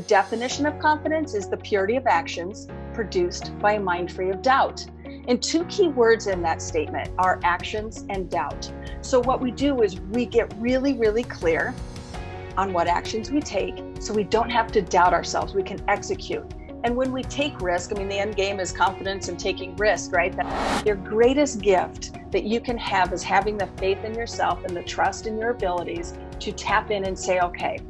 The definition of confidence is the purity of actions produced by a mind free of doubt. And two key words in that statement are actions and doubt. So what we do is we get really, really clear on what actions we take so we don't have to doubt ourselves. We can execute. And when we take risk, the end game is confidence and taking risk, right? Your greatest gift that you can have is having the faith in yourself and the trust in your abilities to tap in and say, okay,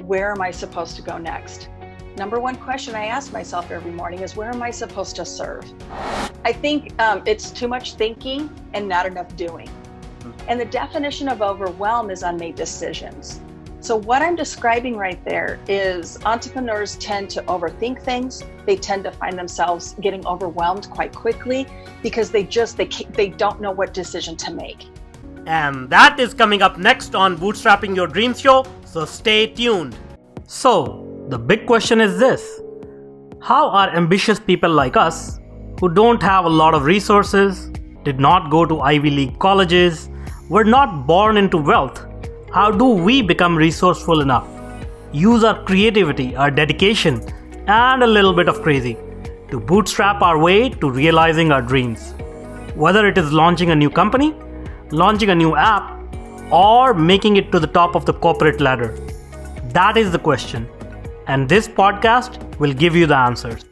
where am I supposed to go next? Number one question I ask myself every morning is, where am I supposed to serve? I think it's too much thinking and not enough doing. And the definition of overwhelm is unmade decisions. So what I'm describing right there is entrepreneurs tend to overthink things. They tend to find themselves getting overwhelmed quite quickly because they don't know what decision to make. And that is coming up next on Bootstrapping Your Dreams Show, so stay tuned. So, the big question is this: how are ambitious people like us, who don't have a lot of resources, did not go to Ivy League colleges, were not born into wealth, how do we become resourceful enough, use our creativity, our dedication, and a little bit of crazy to bootstrap our way to realizing our dreams? Whether it is launching a new company, launching a new app, or making it to the top of the corporate ladder? That is the question, and this podcast will give you the answers.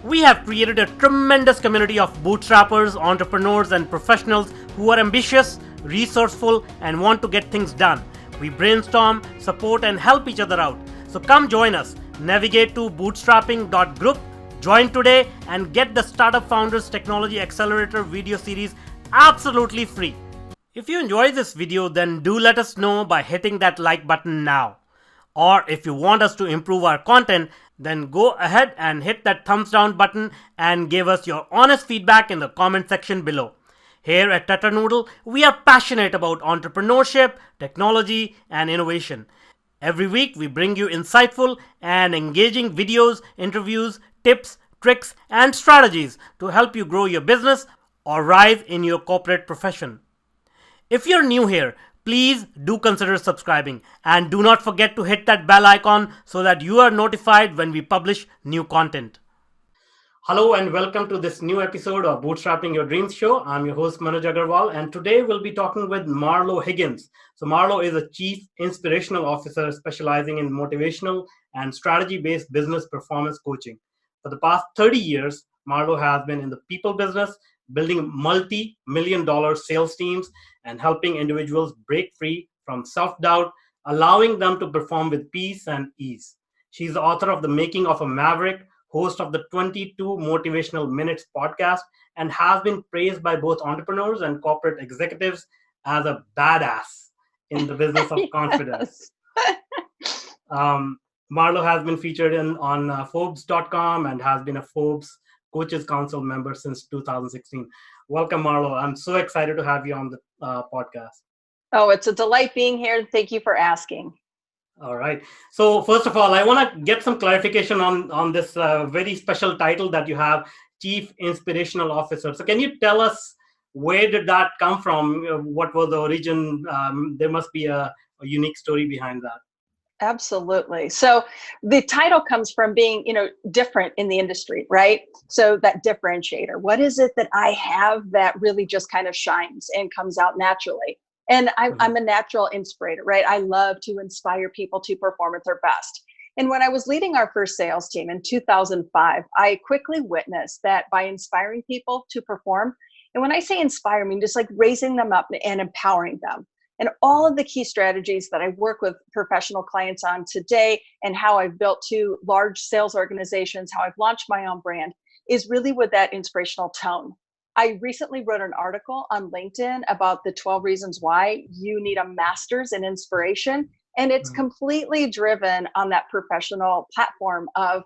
We have created a tremendous community of bootstrappers, entrepreneurs, and professionals who are ambitious, resourceful, and want to get things done. We brainstorm, support, and help each other out. So come join us. Navigate to bootstrapping.group, join today, and get the Startup Founders Technology Accelerator video series absolutely free. If you enjoy this video, then do let us know by hitting that like button now. Or if you want us to improve our content, then go ahead and hit that thumbs down button and give us your honest feedback in the comment section below. Here at Tatternoodle, we are passionate about entrepreneurship, technology, and innovation. Every week, we bring you insightful and engaging videos, interviews, tips, tricks, and strategies to help you grow your business or rise in your corporate profession. If you're new here, please do consider subscribing and do not forget to hit that bell icon so that you are notified when we publish new content. Hello and welcome to this new episode of Bootstrapping Your Dreams Show. I'm your host Manuj Aggarwal, and today we'll be talking with Marlo Higgins. So Marlo is a Chief Inspirational Officer specializing in motivational and strategy-based business performance coaching. For the past 30 years, Marlo has been in the people business, building multi-million-dollar sales teams and helping individuals break free from self-doubt, allowing them to perform with peace and ease. She's the author of The Making of a Maverick, host of the 22 Motivational Minutes podcast, and has been praised by both entrepreneurs and corporate executives as a badass in the business of confidence. Marlo has been featured on Forbes.com and has been a Forbes Coaches Council member since 2016. Welcome, Marlo. I'm so excited to have you on the podcast. Oh, it's a delight being here. Thank you for asking. All right. So first of all, I want to get some clarification on this very special title that you have, Chief Inspirational Officer. So can you tell us where did that come from? What was the origin? There must be a unique story behind that. Absolutely. So the title comes from being, different in the industry, right? So that differentiator, what is it that I have that really just kind of shines and comes out naturally? And I'm a natural inspirator, right? I love to inspire people to perform at their best. And when I was leading our first sales team in 2005, I quickly witnessed that by inspiring people to perform, and when I say inspire, I mean just like raising them up and empowering them. And all of the key strategies that I work with professional clients on today and how I've built two large sales organizations, how I've launched my own brand, is really with that inspirational tone. I recently wrote an article on LinkedIn about the 12 reasons why you need a master's in inspiration. And it's completely driven on that professional platform of,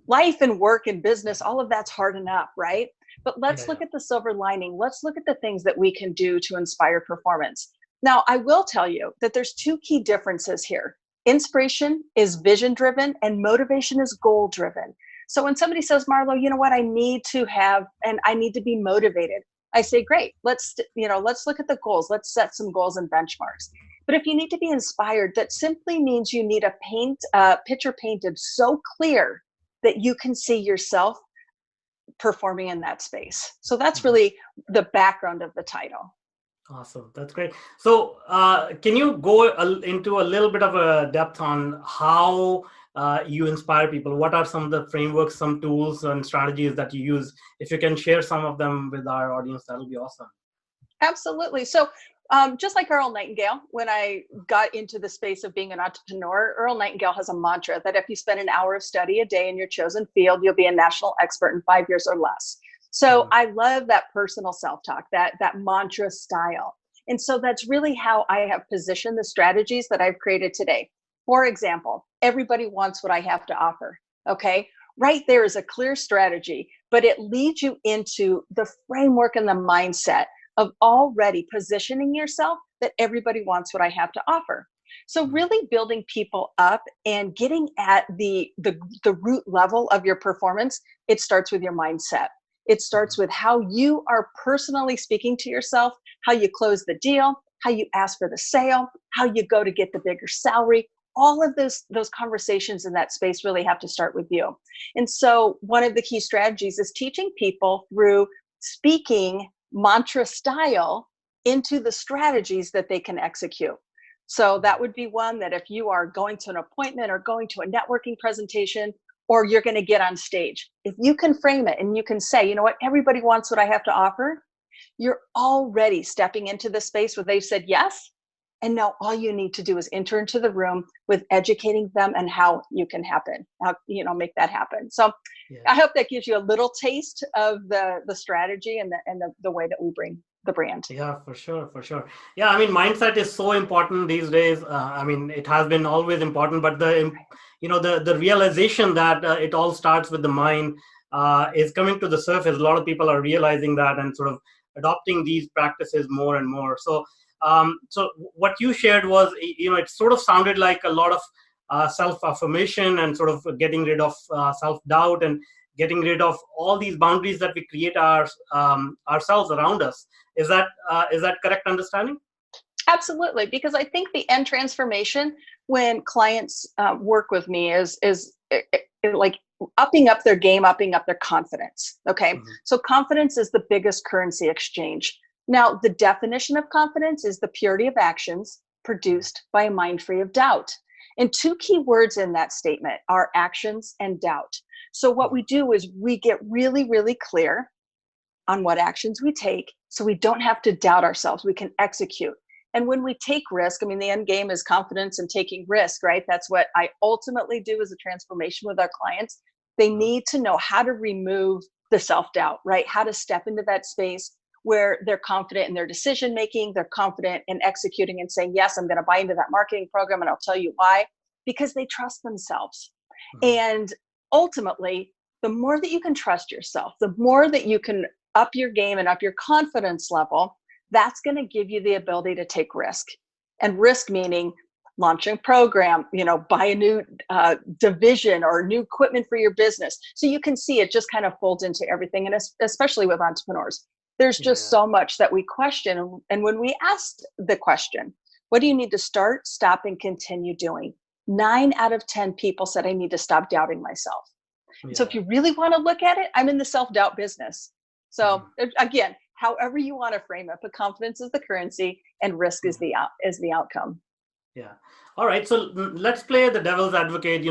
life and work and business, all of that's hard enough, right? But let's look at the silver lining. Let's look at the things that we can do to inspire performance. Now, I will tell you that there's two key differences here. Inspiration is vision driven and motivation is goal driven. So when somebody says, Marlo, you know what, I need to be motivated. I say, great, let's look at the goals. Let's set some goals and benchmarks. But if you need to be inspired, that simply means you need a picture painted so clear that you can see yourself performing in that space. So that's really the background of the title. Awesome. That's great. So can you go into a little bit of a depth on how you inspire people? What are some of the frameworks, some tools and strategies that you use? If you can share some of them with our audience, that'll be awesome. Absolutely. So just like Earl Nightingale, when I got into the space of being an entrepreneur, Earl Nightingale has a mantra that if you spend an hour of study a day in your chosen field, you'll be a national expert in 5 years or less. So I love that personal self-talk, that mantra style. And so that's really how I have positioned the strategies that I've created today. For example, everybody wants what I have to offer. Okay. Right there is a clear strategy, but it leads you into the framework and the mindset of already positioning yourself that everybody wants what I have to offer. So really building people up and getting at the root level of your performance, it starts with your mindset. It starts with how you are personally speaking to yourself, how you close the deal, how you ask for the sale, how you go to get the bigger salary. All of those conversations in that space really have to start with you. And so one of the key strategies is teaching people through speaking mantra style into the strategies that they can execute. So that would be one that if you are going to an appointment or going to a networking presentation, or you're going to get on stage, if you can frame it and you can say, you know what, everybody wants what I have to offer, you're already stepping into the space where they've said yes. And now all you need to do is enter into the room with educating them and how you can make that happen. So I hope that gives you a little taste of the strategy and the way that we bring the brand. Yeah, for sure. Yeah, I mean, mindset is so important these days. I mean, it has been always important, but the realization that it all starts with the mind is coming to the surface. A lot of people are realizing that and sort of adopting these practices more and more. So what you shared was, it sort of sounded like a lot of self-affirmation and sort of getting rid of self-doubt and getting rid of all these boundaries that we create ourselves around us. Is that correct understanding? Absolutely, because I think the end transformation when clients work with me is like upping up their game, upping up their confidence. Okay, so confidence is the biggest currency exchange. Now, the definition of confidence is the purity of actions produced by a mind free of doubt. And two key words in that statement are actions and doubt. So what we do is we get really, really clear on what actions we take so we don't have to doubt ourselves. We can execute. And when we take risk, I mean, the end game is confidence and taking risk, right? That's what I ultimately do as a transformation with our clients. They need to know how to remove the self-doubt, right? How to step into that space where they're confident in their decision making, they're confident in executing and saying, yes, I'm going to buy into that marketing program, and I'll tell you why, because they trust themselves. And ultimately, the more that you can trust yourself, the more that you can up your game and up your confidence level, that's going to give you the ability to take risk. And risk meaning launching a program, buy a new division or new equipment for your business. So you can see it just kind of folds into everything. And especially with entrepreneurs, there's just so much that we question. And when we asked the question, what do you need to start, stop, and continue doing? 9 out of 10 people said, I need to stop doubting myself. So if you really want to look at it, I'm in the self-doubt business. So again, however you want to frame it, but confidence is the currency and risk is the outcome. Yeah. All right. So let's play the devil's advocate,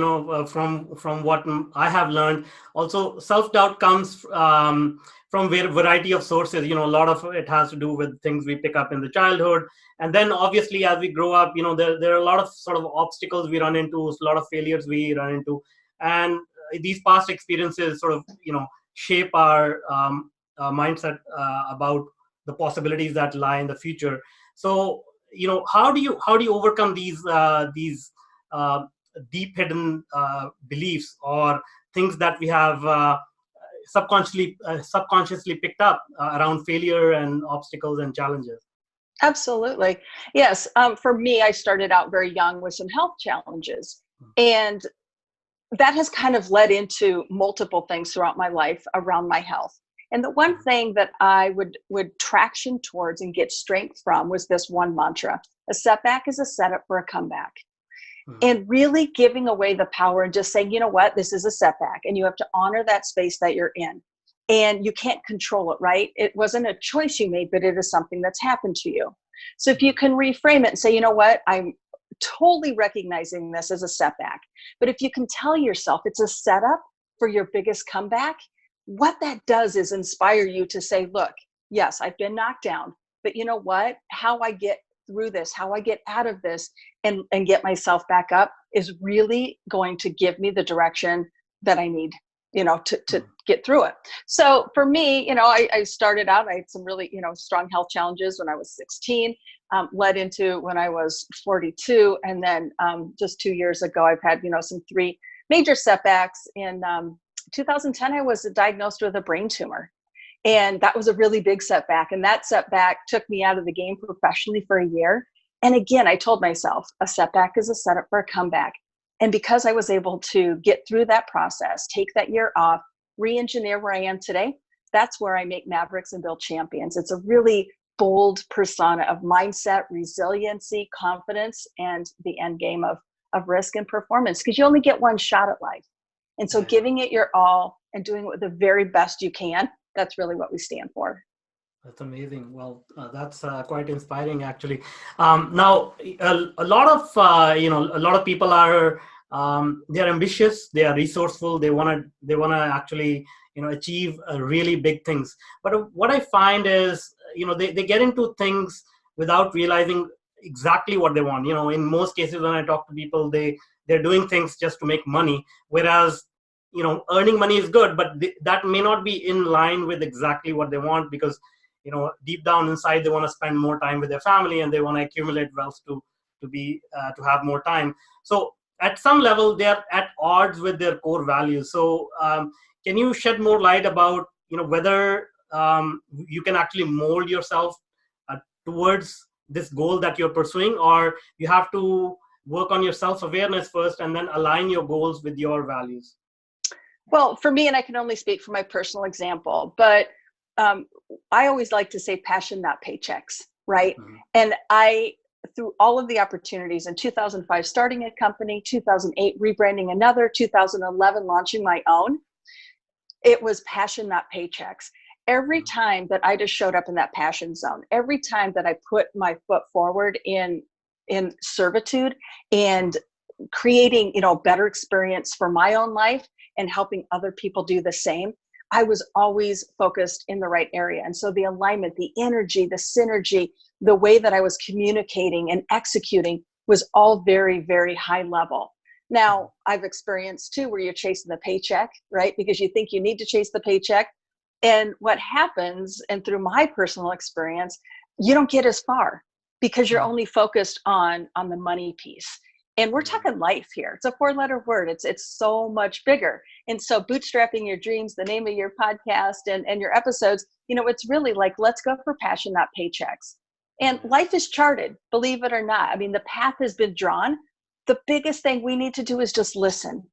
from what I have learned. Also, self-doubt comes from a variety of sources. A lot of it has to do with things we pick up in the childhood. And then obviously, as we grow up, there are a lot of sort of obstacles we run into, a lot of failures we run into. And these past experiences sort of, shape our mindset about the possibilities that lie in the future. So, how do you overcome these deep hidden beliefs or things that we have subconsciously picked up around failure and obstacles and challenges? Absolutely. Yes. For me, I started out very young with some health challenges, and that has kind of led into multiple things throughout my life around my health. And the one thing that I would traction towards and get strength from was this one mantra: a setback is a setup for a comeback. And really giving away the power and just saying, you know what, this is a setback, and you have to honor that space that you're in. And you can't control it, right? It wasn't a choice you made, but it is something that's happened to you. So if you can reframe it and say, you know what, I'm totally recognizing this as a setback. But if you can tell yourself it's a setup for your biggest comeback, what that does is inspire you to say, look, yes, I've been knocked down, but you know what, how I get through this, how I get out of this and get myself back up is really going to give me the direction that I need, to get through it. So for me, I started out, I had some really, strong health challenges when I was 16, led into when I was 42. And then just 2 years ago, I've had, some 3 major setbacks. In 2010, I was diagnosed with a brain tumor. And that was a really big setback. And that setback took me out of the game professionally for a year. And again, I told myself a setback is a setup for a comeback. And because I was able to get through that process, take that year off, re-engineer where I am today, that's where I make Mavericks and build champions. It's a really bold persona of mindset, resiliency, confidence, and the end game of risk and performance, because you only get one shot at life. And so giving it your all and doing it the very best you can, that's really what we stand for. That's amazing. Well, that's quite inspiring, actually. Now, a lot of people are they're ambitious, they are resourceful, they want to actually achieve really big things. But what I find is they get into things without realizing exactly what they want. In most cases, when I talk to people, they're doing things just to make money, whereas earning money is good, but that may not be in line with exactly what they want, because deep down inside they want to spend more time with their family and they want to accumulate wealth to have more time. So at some level they are at odds with their core values. So can you shed more light about whether you can actually mold yourself towards this goal that you're pursuing, or you have to work on your self-awareness first and then align your goals with your values? Well, for me, and I can only speak from my personal example, but I always like to say passion, not paychecks, right? Mm-hmm. And through all of the opportunities in 2005, starting a company, 2008, rebranding another, 2011, launching my own, it was passion, not paychecks. Every time that I just showed up in that passion zone, every time that I put my foot forward in servitude and creating, better experience for my own life and helping other people do the same, I was always focused in the right area. And so the alignment, the energy, the synergy, the way that I was communicating and executing was all very, very high level. Now, I've experienced too where you're chasing the paycheck, right? Because you think you need to chase the paycheck. And what happens, and through my personal experience, you don't get as far because you're only focused on the money piece. And we're talking life here. It's a 4-letter word. It's so much bigger. And so bootstrapping your dreams, the name of your podcast and your episodes, it's really like, let's go for passion, not paychecks. And life is charted, believe it or not. I mean, the path has been drawn. The biggest thing we need to do is just listen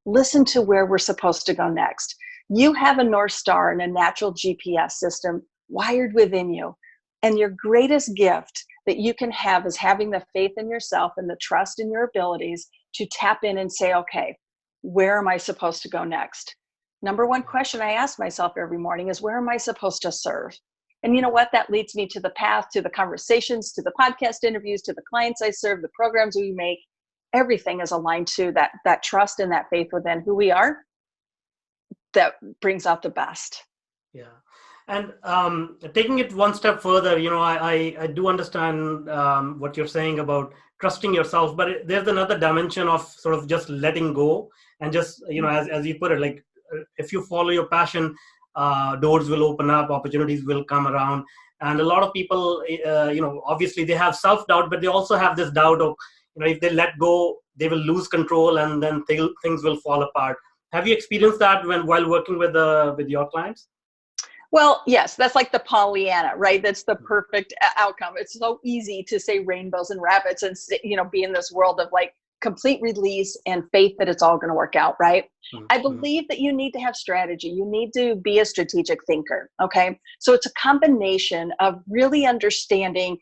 to where we're supposed to go next. You have a North Star and a natural GPS system wired within you. And your greatest gift that you can have is having the faith in yourself and the trust in your abilities to tap in and say, okay, where am I supposed to go next? Number one question I ask myself every morning is, where am I supposed to serve? And you know what? That leads me to the path, to the conversations, to the podcast interviews, to the clients I serve, the programs we make. Everything is aligned to that trust and that faith within who we are that brings out the best. Yeah. And taking it one step further, I do understand what you're saying about trusting yourself, but there's another dimension of sort of just letting go and just, as you put it, like if you follow your passion, doors will open up, opportunities will come around. And a lot of people, obviously they have self-doubt, but they also have this doubt of, if they let go, they will lose control and then things will fall apart. Have you experienced that while working with your clients? Well, yes, that's like the Pollyanna, right? That's the perfect outcome. It's so easy to say rainbows and rabbits and, be in this world of like complete release and faith that it's all going to work out, right? Mm-hmm. I believe that you need to have strategy. You need to be a strategic thinker, okay? So it's a combination of really understanding,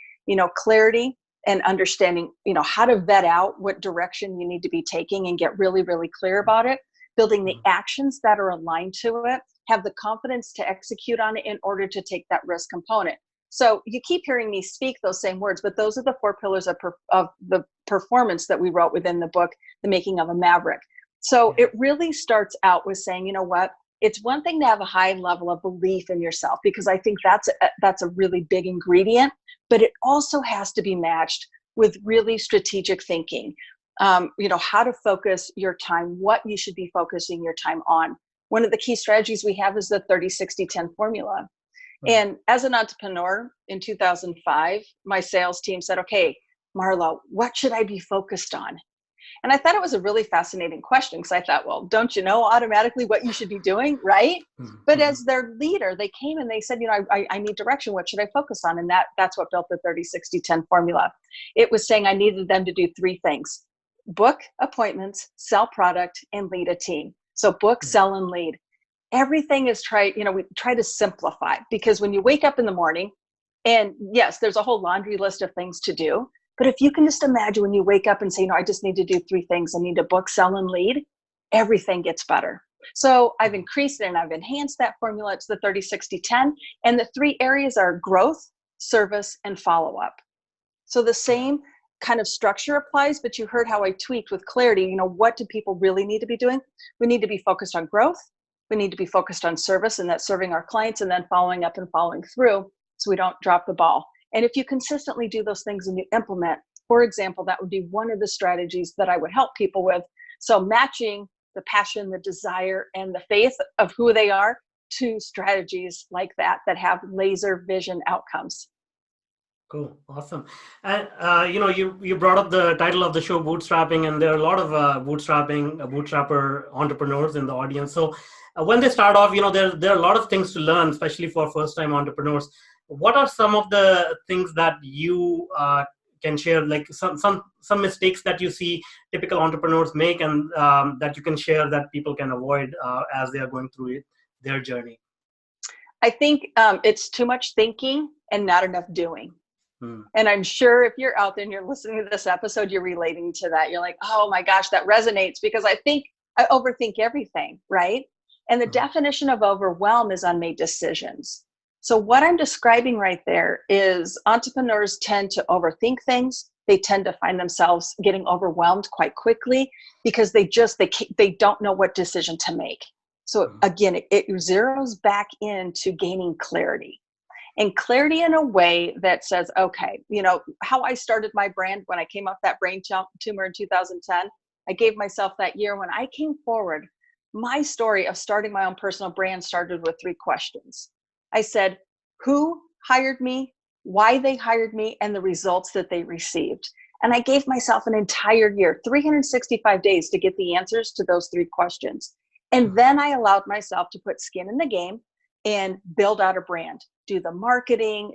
clarity and understanding, how to vet out what direction you need to be taking and get really, really clear about it, building the actions that are aligned to it, have the confidence to execute on it in order to take that risk component. So you keep hearing me speak those same words, but those are the 4 pillars of the performance that we wrote within the book, The Making of a Maverick. So it really starts out with saying, you know what, it's one thing to have a high level of belief in yourself, because I think that's a really big ingredient, but it also has to be matched with really strategic thinking. How to focus your time, what you should be focusing your time on. One of the key strategies we have is the 30-60-10 formula. And as an entrepreneur in 2005, my sales team said, okay, Marlo, what should I be focused on? And I thought it was a really fascinating question, because I thought, well, don't you know automatically what you should be doing, right? But as their leader, they came and they said, I need direction. What should I focus on? And that's what built the 30-60-10 formula. It was saying I needed them to do 3 things: book appointments, sell product, and lead a team. So book, sell, and lead. Everything is we try to simplify, because when you wake up in the morning, and yes, there's a whole laundry list of things to do, but if you can just imagine when you wake up and say, I just need to do 3 things. I need to book, sell, and lead. Everything gets better. So I've increased it and I've enhanced that formula. It's the 30-60-10. And the 3 areas are growth, service, and follow-up. So the same kind of structure applies, but you heard how I tweaked with clarity. What do people really need to be doing? We need to be focused on growth. We need to be focused on service, and that's serving our clients, and then following up and following through so we don't drop the ball. And if you consistently do those things and you implement, for example, that would be one of the strategies that I would help people with. So matching the passion, the desire, and the faith of who they are to strategies like that have laser vision outcomes. Cool. Awesome. And, you brought up the title of the show, Bootstrapping, and there are a lot of bootstrapper entrepreneurs in the audience. So when they start off, there are a lot of things to learn, especially for first-time entrepreneurs. What are some of the things that you can share, like some mistakes that you see typical entrepreneurs make, and that you can share that people can avoid as they are going through their journey? I think it's too much thinking and not enough doing. And I'm sure if you're out there and you're listening to this episode, you're relating to that. You're like, oh my gosh, that resonates, because I think I overthink everything, right? And the definition of overwhelm is unmade decisions. So what I'm describing right there is entrepreneurs tend to overthink things. They tend to find themselves getting overwhelmed quite quickly, because they don't know what decision to make. So again, it zeroes back into gaining clarity. And clarity in a way that says, okay, how I started my brand when I came off that brain tumor in 2010, I gave myself that year. When I came forward, my story of starting my own personal brand started with 3 questions. I said, who hired me, why they hired me, and the results that they received. And I gave myself an entire year, 365 days, to get the answers to those 3 questions. And then I allowed myself to put skin in the game and build out a brand, do the marketing,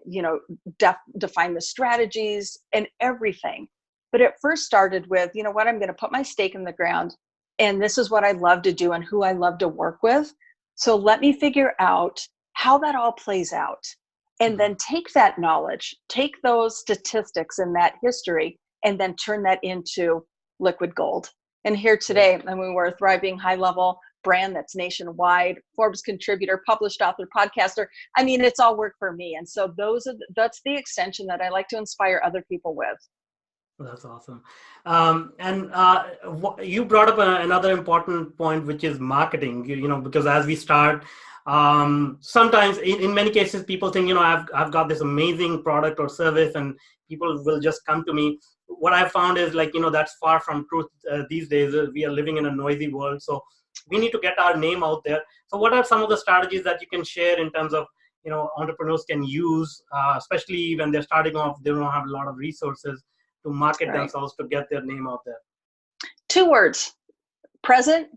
define the strategies and everything. But it first started with, I'm going to put my stake in the ground, and this is what I love to do and who I love to work with. So let me figure out how that all plays out, and then take that knowledge, take those statistics and that history, and then turn that into liquid gold. And here today, we're a thriving, high-level brand that's nationwide, Forbes contributor, published author, podcaster. It's all work for me. And so that's the extension that I like to inspire other people with. That's awesome. You brought up another important point, which is marketing, because as we start, sometimes in many cases, people think, I've got this amazing product or service and people will just come to me. What I've found is that's far from truth these days. We are living in a noisy world. So we need to get our name out there. So what are some of the strategies that you can share in terms of, entrepreneurs can use, especially when they're starting off, they don't have a lot of resources to market themselves, to get their name out there? 2 words: present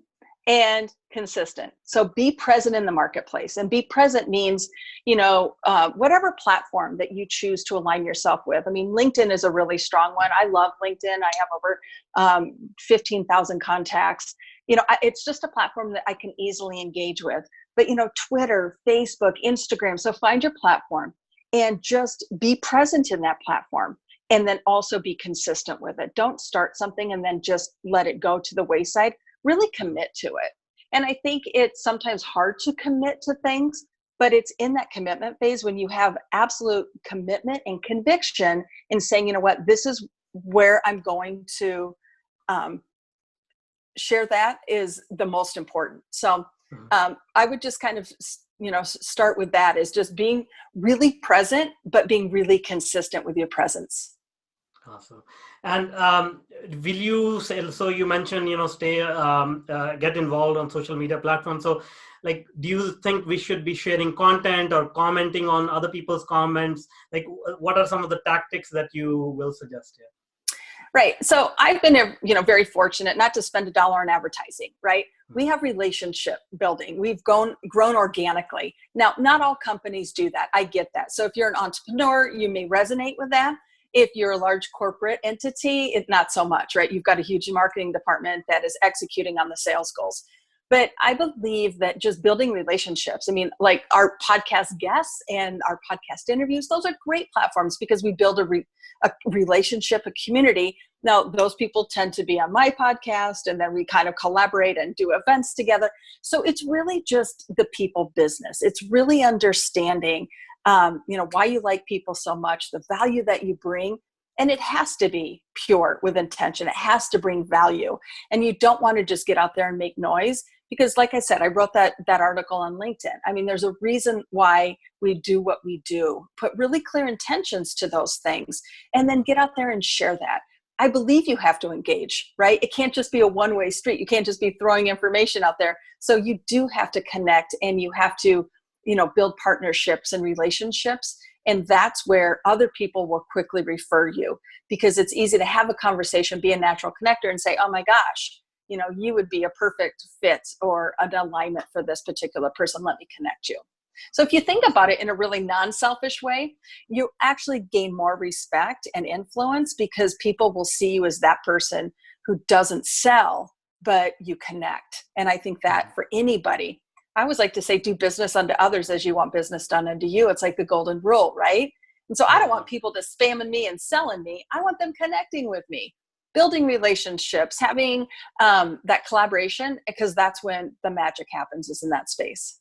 and consistent. So be present in the marketplace, and be present means, whatever platform that you choose to align yourself with. I mean, LinkedIn is a really strong one. I love LinkedIn. I have over 15,000 contacts. It's just a platform that I can easily engage with. But, Twitter, Facebook, Instagram. So find your platform and just be present in that platform. And then also be consistent with it. Don't start something and then just let it go to the wayside. Really commit to it. And I think it's sometimes hard to commit to things, but it's in that commitment phase when you have absolute commitment and conviction in saying, this is where I'm going to share, that is the most important. So I would just kind of, start with that, is just being really present, but being really consistent with your presence. Awesome. And will you say, so you mentioned, stay, get involved on social media platforms. So like, do you think we should be sharing content or commenting on other people's comments? Like, what are some of the tactics that you will suggest here? Right. So I've been, very fortunate not to spend $1 on advertising, right? We have relationship building. We've grown organically. Now, not all companies do that. I get that. So if you're an entrepreneur, you may resonate with that. If you're a large corporate entity, it's not so much, right? You've got a huge marketing department that is executing on the sales goals. But I believe that just building relationships, like our podcast guests and our podcast interviews, those are great platforms because we build a relationship, a community. Now, those people tend to be on my podcast, and then we kind of collaborate and do events together. So it's really just the people business. It's really understanding why you like people so much, the value that you bring. And it has to be pure with intention. It has to bring value. And you don't want to just get out there and make noise, because like I said, I wrote that article on LinkedIn. There's a reason why we do what we do. Put really clear intentions to those things and then get out there and share that. I believe you have to engage, right? It can't just be a one-way street. You can't just be throwing information out there. So you do have to connect, and you have to build partnerships and relationships. And that's where other people will quickly refer you, because it's easy to have a conversation, be a natural connector, and say, oh my gosh, you would be a perfect fit or an alignment for this particular person. Let me connect you. So if you think about it in a really non-selfish way, you actually gain more respect and influence, because people will see you as that person who doesn't sell, but you connect. And I think that for anybody, I always like to say, do business unto others as you want business done unto you. It's like the golden rule, right? And so I don't want people to spamming me and selling me. I want them connecting with me, building relationships, having that collaboration, because that's when the magic happens, is in that space.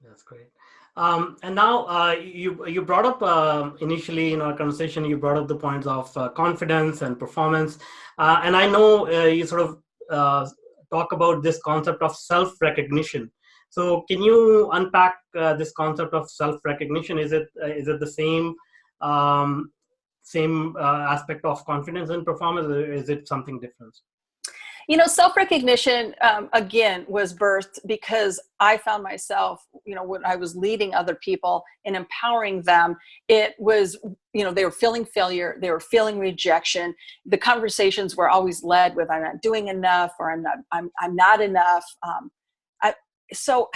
That's great. And now you brought up initially in our conversation, you brought up the points of confidence and performance. And I know you sort of talk about this concept of self-recognition. So can you unpack this concept of self-recognition? Is it the same aspect of confidence and performance, or is it something different? Self-recognition, again, was birthed because I found myself, when I was leading other people and empowering them, it was, they were feeling failure. They were feeling rejection. The conversations were always led with, I'm not doing enough, or I'm not enough. So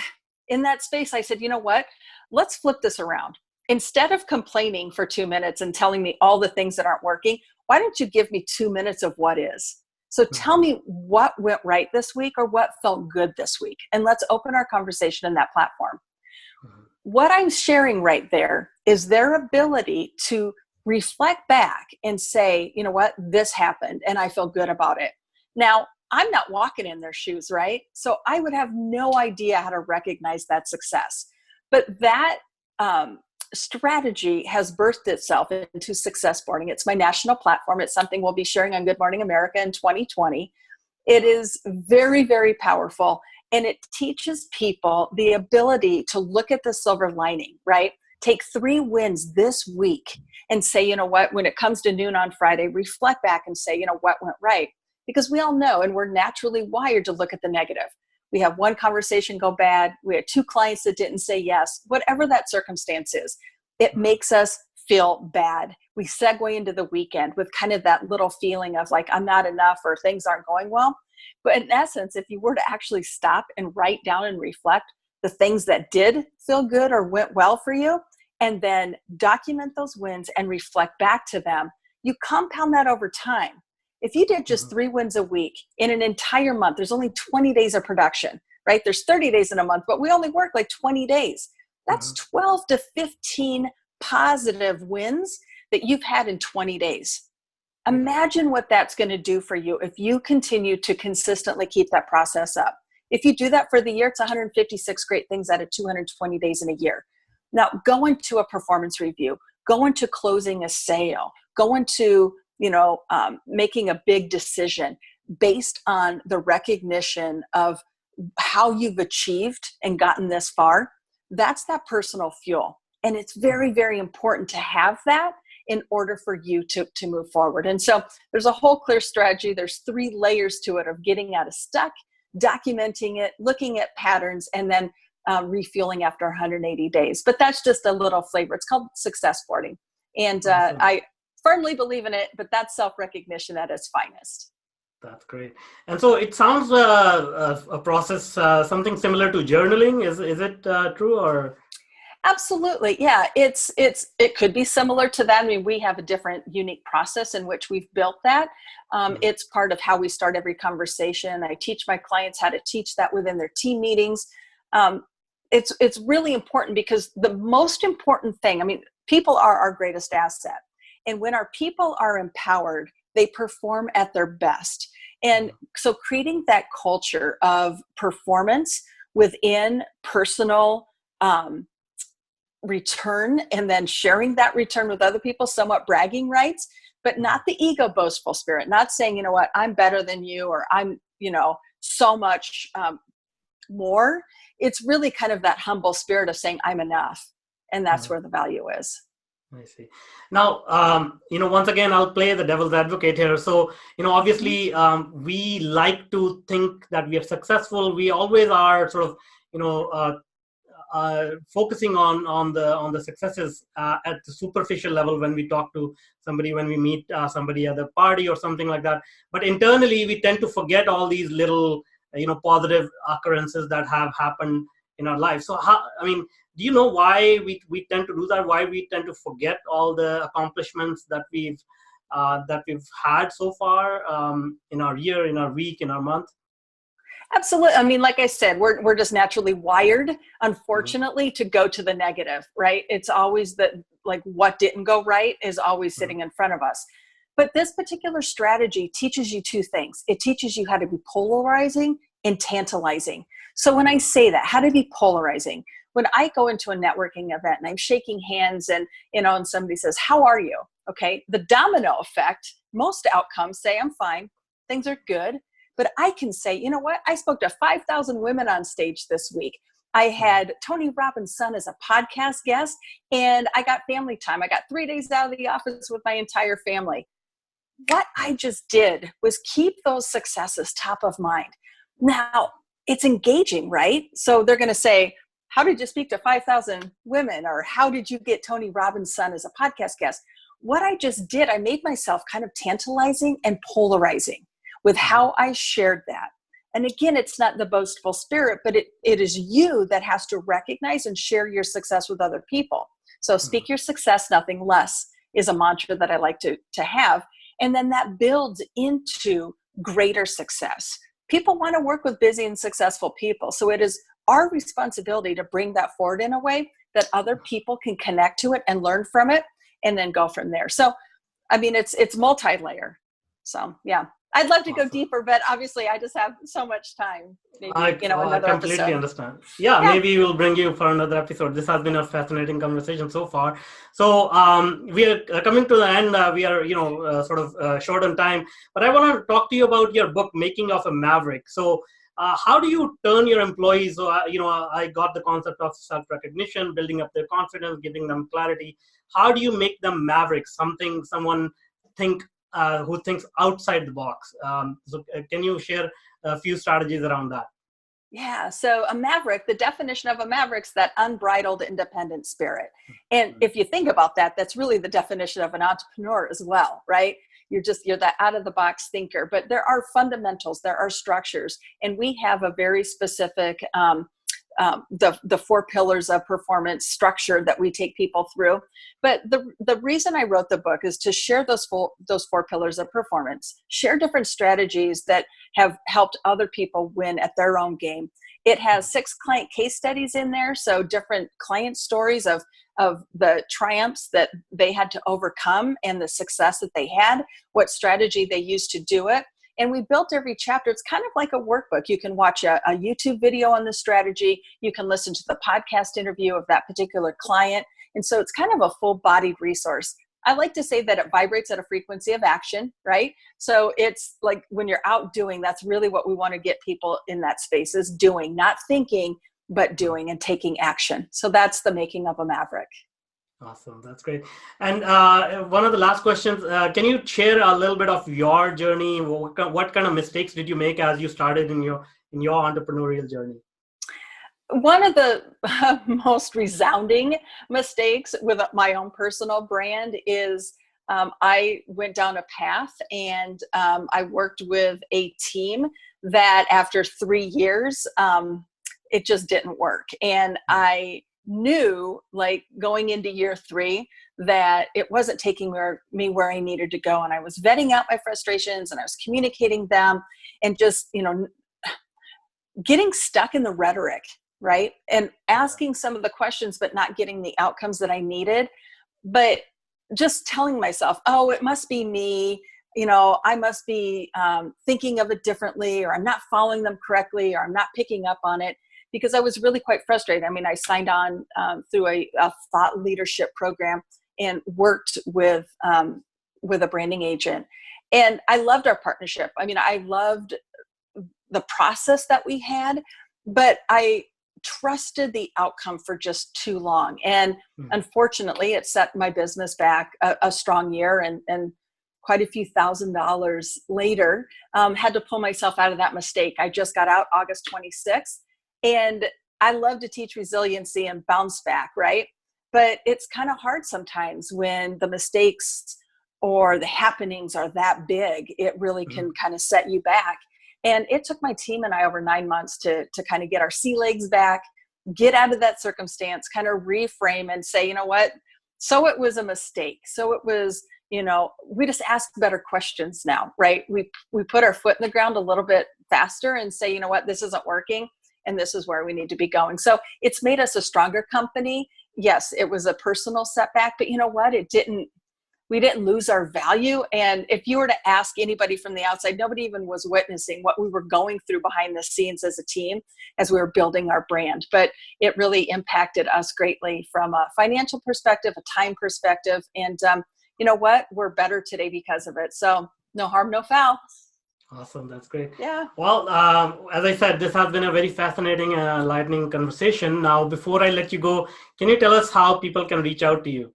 in that space, I said, you know what, let's flip this around. Instead of complaining for 2 minutes and telling me all the things that aren't working, why don't you give me 2 minutes of what is? So tell me what went right this week, or what felt good this week. And let's open our conversation in that platform. What I'm sharing right there is their ability to reflect back and say, you know what, this happened and I feel good about it. Now, I'm not walking in their shoes, right? So I would have no idea how to recognize that success. But that strategy has birthed itself into success boarding. It's my national platform. It's something we'll be sharing on Good Morning America in 2020. It is very, very powerful. And it teaches people the ability to look at the silver lining, right? Take 3 wins this week and say, you know what, when it comes to noon on Friday, reflect back and say, you know, what went right? Because we all know, and we're naturally wired to look at the negative. We have one conversation go bad. We had 2 clients that didn't say yes. Whatever that circumstance is, it makes us feel bad. We segue into the weekend with kind of that little feeling of like, I'm not enough, or things aren't going well. But in essence, if you were to actually stop and write down and reflect the things that did feel good or went well for you, and then document those wins and reflect back to them, you compound that over time. If you did just 3 wins a week in an entire month, there's only 20 days of production, right? There's 30 days in a month, but we only work like 20 days. That's 12 to 15 positive wins that you've had in 20 days. Imagine what that's going to do for you if you continue to consistently keep that process up. If you do that for the year, it's 156 great things out of 220 days in a year. Now, go into a performance review, go into closing a sale, go into making a big decision based on the recognition of how you've achieved and gotten this far. That's that personal fuel. And it's very, very important to have that in order for you to move forward. And so there's a whole clear strategy. There's 3 layers to it of getting out of stuck, documenting it, looking at patterns, and then refueling after 180 days. But that's just a little flavor. It's called success boarding. And I firmly believe in it, but that's self-recognition at its finest. That's great. And so it sounds a process, something similar to journaling. Is it true or? Absolutely. Yeah, it could be similar to that. I mean, we have a different unique process in which we've built that. It's part of how we start every conversation. I teach my clients how to teach that within their team meetings. It's really important because the most important thing, I mean, people are our greatest asset. And when our people are empowered, they perform at their best. And so creating that culture of performance within personal return, and then sharing that return with other people, somewhat bragging rights, but not the ego boastful spirit, not saying, you know what, I'm better than you, or I'm, so much more. It's really kind of that humble spirit of saying I'm enough. And that's where the value is. I see. Now, once again, I'll play the devil's advocate here. So, obviously, we like to think that we are successful. We always are sort of, focusing on the successes at the superficial level when we talk to somebody, when we meet somebody at the party or something like that. But internally, we tend to forget all these little, positive occurrences that have happened in our life. So, do you know why we tend to do that? Why we tend to forget all the accomplishments that we've had so far in our year, in our week, in our month? Absolutely. I mean, like I said, we're just naturally wired, unfortunately, to go to the negative, right? It's always what didn't go right is always sitting in front of us. But this particular strategy teaches you 2 things. It teaches you how to be polarizing and tantalizing. So when I say that, how to be polarizing, when I go into a networking event and I'm shaking hands and somebody says, how are you? Okay. The domino effect, most outcomes say, I'm fine. Things are good. But I can say, you know what? I spoke to 5,000 women on stage this week. I had Tony Robbins' son as a podcast guest, and I got family time. I got 3 days out of the office with my entire family. What I just did was keep those successes top of mind. Now, it's engaging, right? So they're going to say, how did you speak to 5,000 women? Or how did you get Tony Robbins' son as a podcast guest? What I just did, I made myself kind of tantalizing and polarizing with how I shared that. And again, it's not the boastful spirit, but it is you that has to recognize and share your success with other people. So speak your success, nothing less, is a mantra that I like to have. And then that builds into greater success. People want to work with busy and successful people. So it is our responsibility to bring that forward in a way that other people can connect to it and learn from it and then go from there. So, I mean, it's multi-layer. So, yeah. I'd love to go deeper, but obviously I just have so much time. Maybe, I completely episode. Understand. Yeah, maybe we'll bring you for another episode. This has been a fascinating conversation so far. So we are coming to the end. We are, sort of short on time, but I want to talk to you about your book, Making of a Maverick. So how do you turn your employees? So, I got the concept of self-recognition, building up their confidence, giving them clarity. How do you make them mavericks? Someone who thinks outside the box. So can you share a few strategies around that? Yeah. So a maverick, the definition of a maverick's that unbridled independent spirit. And if you think about that, that's really the definition of an entrepreneur as well, right? you're that out of the box thinker. But there are fundamentals, there are structures, and we have a very specific the 4 pillars of performance structure that we take people through. But the reason I wrote the book is to share those 4 pillars of performance, share different strategies that have helped other people win at their own game. It has 6 client case studies in there, so different client stories of the triumphs that they had to overcome and the success that they had, what strategy they used to do it. And we built every chapter. It's kind of like a workbook. You can watch a YouTube video on the strategy. You can listen to the podcast interview of that particular client. And so it's kind of a full-bodied resource. I like to say that it vibrates at a frequency of action, right? So it's like when you're out doing, that's really what we want to get people in that space, is doing, not thinking, but doing and taking action. So that's the making of a Maverick. Awesome. That's great. And one of the last questions, can you share a little bit of your journey? What kind of mistakes did you make as you started in your entrepreneurial journey? One of the most resounding mistakes with my own personal brand is I went down a path and I worked with a team that after 3 years, it just didn't work. And I knew, like, going into year 3, that it wasn't taking me where I needed to go. And I was vetting out my frustrations and I was communicating them and just, getting stuck in the rhetoric, right? And asking some of the questions, but not getting the outcomes that I needed. But just telling myself, oh, it must be me. I must be thinking of it differently, or I'm not following them correctly, or I'm not picking up on it. Because I was really quite frustrated. I mean, I signed on through a thought leadership program and worked with a branding agent. And I loved our partnership. I mean, I loved the process that we had, but I trusted the outcome for just too long. And unfortunately, it set my business back a strong year, and quite a few $1,000s later, had to pull myself out of that mistake. I just got out August 26th. And I love to teach resiliency and bounce back, right? But it's kind of hard sometimes when the mistakes or the happenings are that big. It really can kind of set you back. And it took my team and I over 9 months to kind of get our sea legs back, get out of that circumstance, kind of reframe and say, you know what? So it was a mistake. So it was, we just ask better questions now, right? We put our foot in the ground a little bit faster and say, you know what? This isn't working. And this is where we need to be going. So it's made us a stronger company. Yes, it was a personal setback, but you know what? We didn't lose our value. And if you were to ask anybody from the outside, nobody even was witnessing what we were going through behind the scenes as a team as we were building our brand. But it really impacted us greatly from a financial perspective, a time perspective. And you know what? We're better today because of it. So no harm, no foul. Awesome. That's great. Yeah. Well, as I said, this has been a very fascinating, enlightening conversation. Now, before I let you go, can you tell us how people can reach out to you?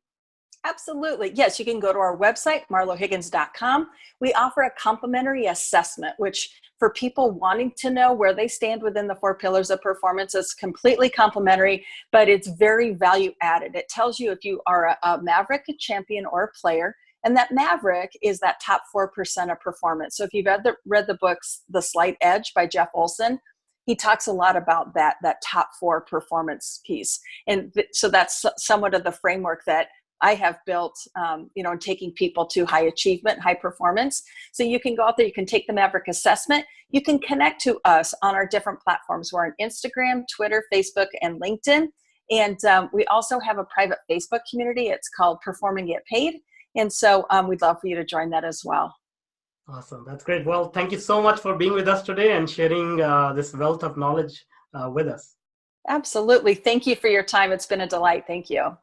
Absolutely. Yes, you can go to our website, marlohiggins.com. We offer a complimentary assessment, which for people wanting to know where they stand within the 4 pillars of performance is completely complimentary, but it's very value added. It tells you if you are a Maverick, a champion, or a player. And that Maverick is that top 4% of performance. So if you've read the books, The Slight Edge by Jeff Olson, he talks a lot about that top 4 performance piece. And so that's somewhat of the framework that I have built, in taking people to high achievement, high performance. So you can go out there, you can take the Maverick assessment. You can connect to us on our different platforms. We're on Instagram, Twitter, Facebook, and LinkedIn. And we also have a private Facebook community. It's called Perform and Get Paid. And so we'd love for you to join that as well. Awesome. That's great. Well, thank you so much for being with us today and sharing this wealth of knowledge with us. Absolutely. Thank you for your time. It's been a delight. Thank you.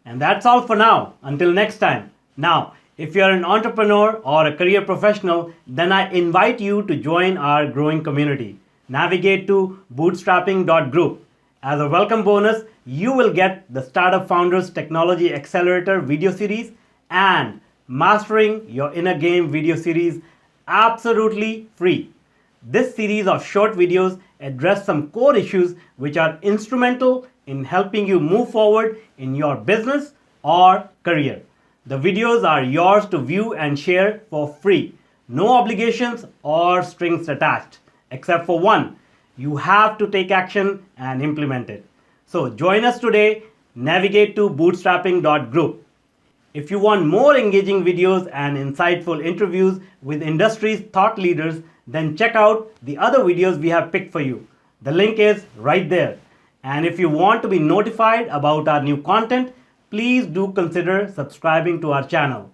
And that's all for now. Until next time. Now, if you're an entrepreneur or a career professional, then I invite you to join our growing community. Navigate to bootstrapping.group. As a welcome bonus, you will get the Startup Founders Technology Accelerator video series and Mastering Your Inner Game video series absolutely free. This series of short videos address some core issues which are instrumental in helping you move forward in your business or career. The videos are yours to view and share for free. No obligations or strings attached, except for one. You have to take action and implement it. So join us today. Navigate to bootstrapping.group. If you want more engaging videos and insightful interviews with industry's thought leaders, then check out the other videos we have picked for you. The link is right there. And if you want to be notified about our new content, please do consider subscribing to our channel.